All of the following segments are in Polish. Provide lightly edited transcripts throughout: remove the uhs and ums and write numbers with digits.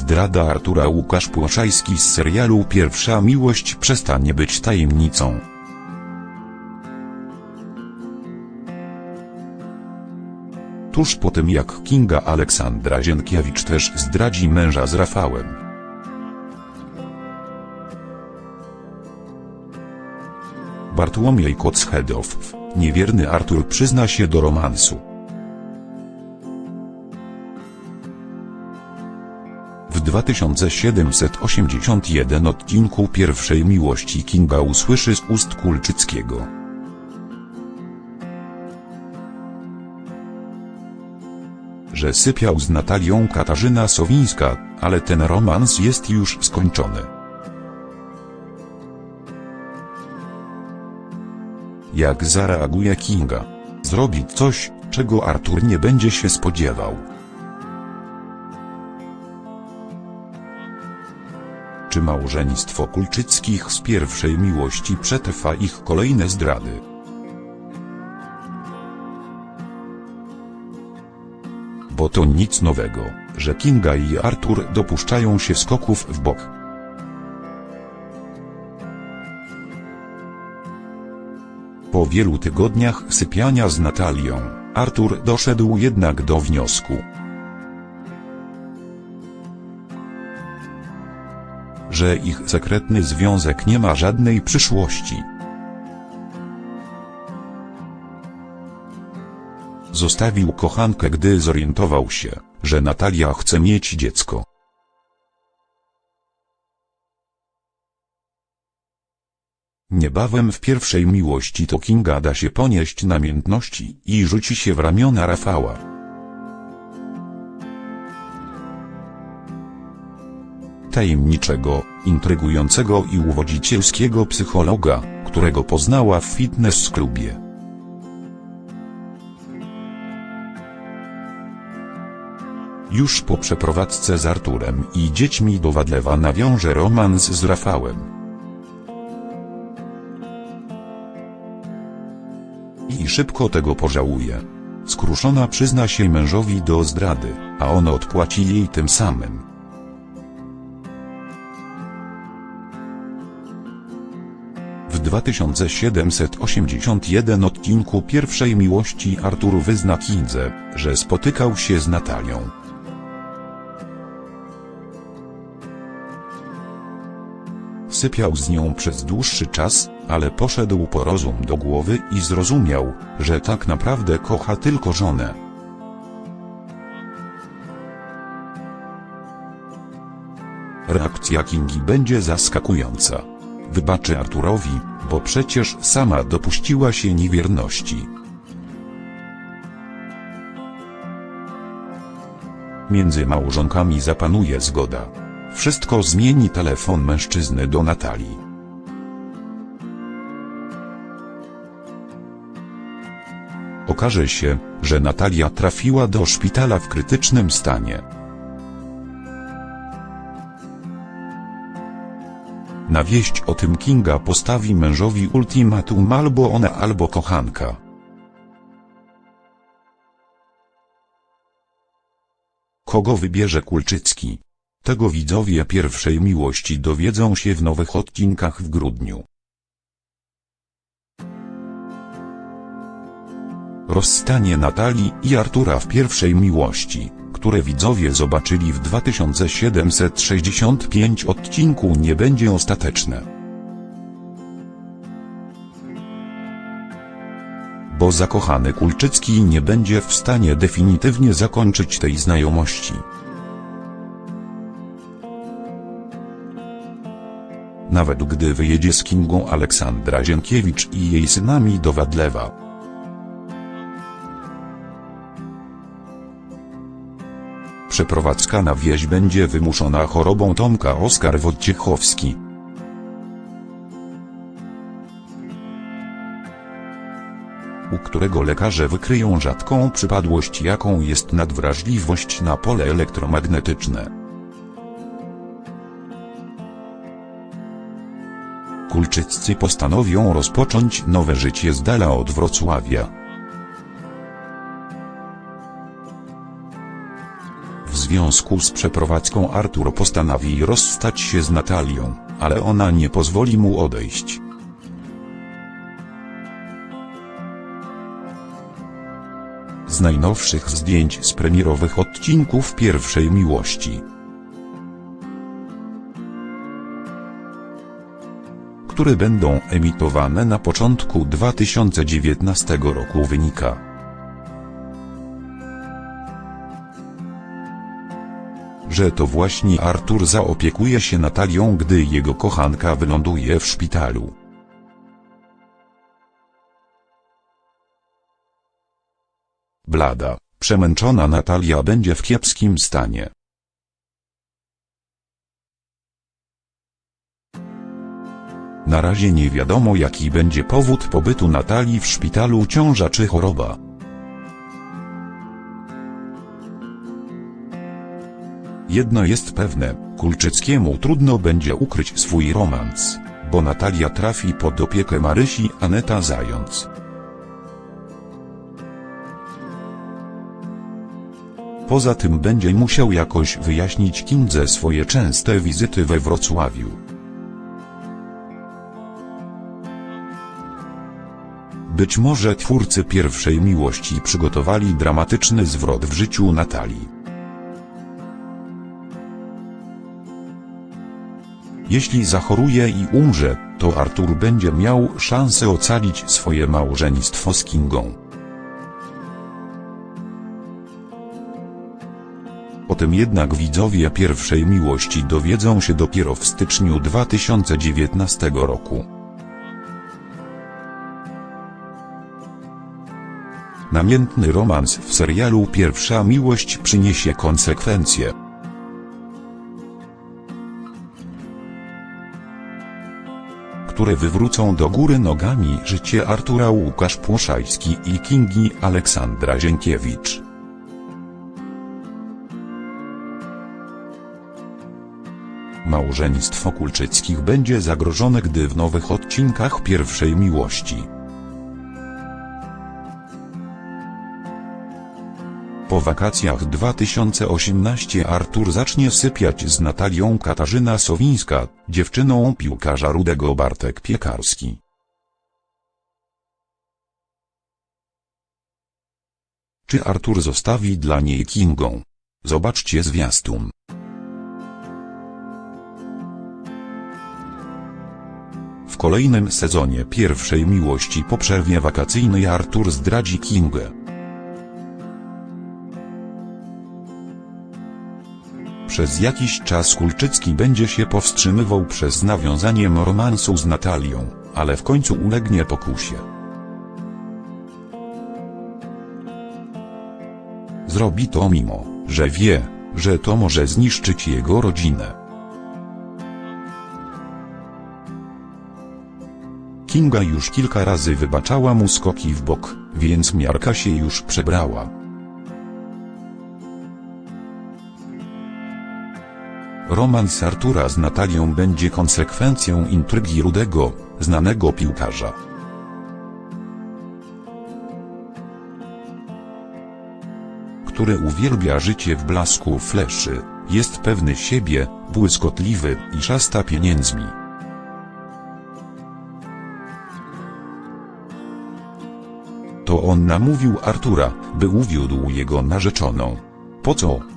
zdrada Artura. Łukasz Płoszajski z serialu Pierwsza miłość przestanie być tajemnicą. Tuż po tym, jak Kinga Aleksandra Zienkiewicz też zdradzi męża z Rafałem. Bartłomiej Kochedow, niewierny Artur, przyzna się do romansu. W 2781 odcinku Pierwszej miłości Kinga usłyszy z ust Kulczyckiego, że sypiał z Natalią Katarzyna Sowińska, ale ten romans jest już skończony. Jak zareaguje Kinga? Zrobi coś, czego Artur nie będzie się spodziewał. Czy małżeństwo Kulczyckich z pierwszej miłości przetrwa ich kolejne zdrady? Bo to nic nowego, że Kinga i Artur dopuszczają się skoków w bok. Po wielu tygodniach sypiania z Natalią, Artur doszedł jednak do wniosku, że ich sekretny związek nie ma żadnej przyszłości. Zostawił kochankę, gdy zorientował się, że Natalia chce mieć dziecko. Niebawem w pierwszej miłości to Kinga da się ponieść namiętności i rzuci się w ramiona Rafała. Tajemniczego, intrygującego i uwodzicielskiego psychologa, którego poznała w fitness klubie. Już po przeprowadzce z Arturem i dziećmi do Wadlewa nawiąże romans z Rafałem. I szybko tego pożałuje. Skruszona przyzna się mężowi do zdrady, a on odpłaci jej tym samym. W 2781 odcinku Pierwszej miłości Artur wyzna Kindze, że spotykał się z Natalią. Sypiał z nią przez dłuższy czas, ale poszedł po rozum do głowy i zrozumiał, że tak naprawdę kocha tylko żonę. Reakcja Kingi będzie zaskakująca. Wybaczy Arturowi, bo przecież sama dopuściła się niewierności. Między małżonkami zapanuje zgoda. Wszystko zmieni telefon mężczyzny do Natalii. Okaże się, że Natalia trafiła do szpitala w krytycznym stanie. Na wieść o tym Kinga postawi mężowi ultimatum: albo ona, albo kochanka. Kogo wybierze Kulczycki? Tego widzowie Pierwszej miłości dowiedzą się w nowych odcinkach w grudniu. Rozstanie Natalii i Artura w Pierwszej miłości, które widzowie zobaczyli w 2765 odcinku, nie będzie ostateczne. Bo zakochany Kulczycki nie będzie w stanie definitywnie zakończyć tej znajomości. Nawet gdy wyjedzie z Kingą Aleksandra Zienkiewicz i jej synami do Wadlewa. Przeprowadzka na wieś będzie wymuszona chorobą Tomka. Oskar Wojciechowski, u którego lekarze wykryją rzadką przypadłość, jaką jest nadwrażliwość na pole elektromagnetyczne. Kulczyccy postanowią rozpocząć nowe życie z dala od Wrocławia. W związku z przeprowadzką Artur postanowi rozstać się z Natalią, ale ona nie pozwoli mu odejść. Z najnowszych zdjęć z premierowych odcinków Pierwszej Miłości, które będą emitowane na początku 2019 roku, wynika, że to właśnie Artur zaopiekuje się Natalią, gdy jego kochanka wyląduje w szpitalu. Blada, przemęczona Natalia będzie w kiepskim stanie. Na razie nie wiadomo, jaki będzie powód pobytu Natalii w szpitalu, ciąża czy choroba. Jedno jest pewne, Kulczyckiemu trudno będzie ukryć swój romans, bo Natalia trafi pod opiekę Marysi Aneta Zając. Poza tym będzie musiał jakoś wyjaśnić Kindze swoje częste wizyty we Wrocławiu. Być może twórcy Pierwszej Miłości przygotowali dramatyczny zwrot w życiu Natalii. Jeśli zachoruje i umrze, to Artur będzie miał szansę ocalić swoje małżeństwo z Kingą. O tym jednak widzowie Pierwszej Miłości dowiedzą się dopiero w styczniu 2019 roku. Namiętny romans w serialu Pierwsza Miłość przyniesie konsekwencje, które wywrócą do góry nogami życie Artura Łukasz Płoszajski i Kingi Aleksandra Zienkiewicz. Małżeństwo Kulczyckich będzie zagrożone, gdy w nowych odcinkach Pierwszej Miłości po wakacjach 2018 Artur zacznie sypiać z Natalią. Katarzyna Sowińska, dziewczyną piłkarza Rudego. Bartek Piekarski. Czy Artur zostawi dla niej Kingą? Zobaczcie zwiastun. W kolejnym sezonie Pierwszej Miłości po przerwie wakacyjnej Artur zdradzi Kingę. Przez jakiś czas Kulczycki będzie się powstrzymywał przed nawiązaniem romansu z Natalią, ale w końcu ulegnie pokusie. Zrobi to mimo, że wie, że to może zniszczyć jego rodzinę. Kinga już kilka razy wybaczała mu skoki w bok, więc miarka się już przebrała. Romans Artura z Natalią będzie konsekwencją intrygi Rudego, znanego piłkarza. Który uwielbia życie w blasku fleszy, jest pewny siebie, błyskotliwy i szasta pieniędzmi. To on namówił Artura, by uwiódł jego narzeczoną. Po co?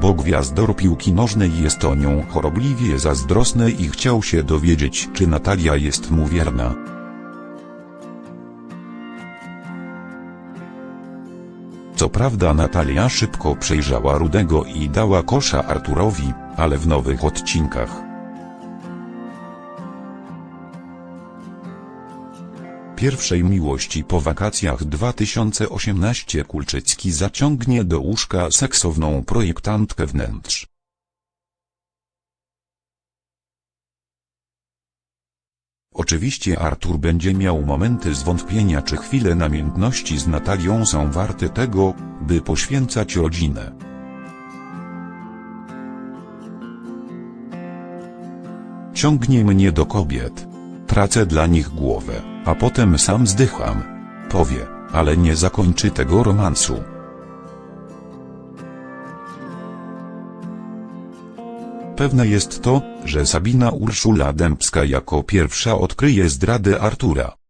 Bo gwiazdor piłki nożnej jest o nią chorobliwie zazdrosny i chciał się dowiedzieć, czy Natalia jest mu wierna. Co prawda Natalia szybko przejrzała Rudego i dała kosza Arturowi, ale w nowych odcinkach Pierwszej Miłości po wakacjach 2018 Kulczycki zaciągnie do łóżka seksowną projektantkę wnętrz. Oczywiście Artur będzie miał momenty zwątpienia, czy chwile namiętności z Natalią są warte tego, by poświęcać rodzinę. Ciągnie mnie do kobiet. Tracę dla nich głowę, a potem sam zdycham, powie, ale nie zakończy tego romansu. Pewne jest to, że Sabina Urszula Dębska jako pierwsza odkryje zdradę Artura.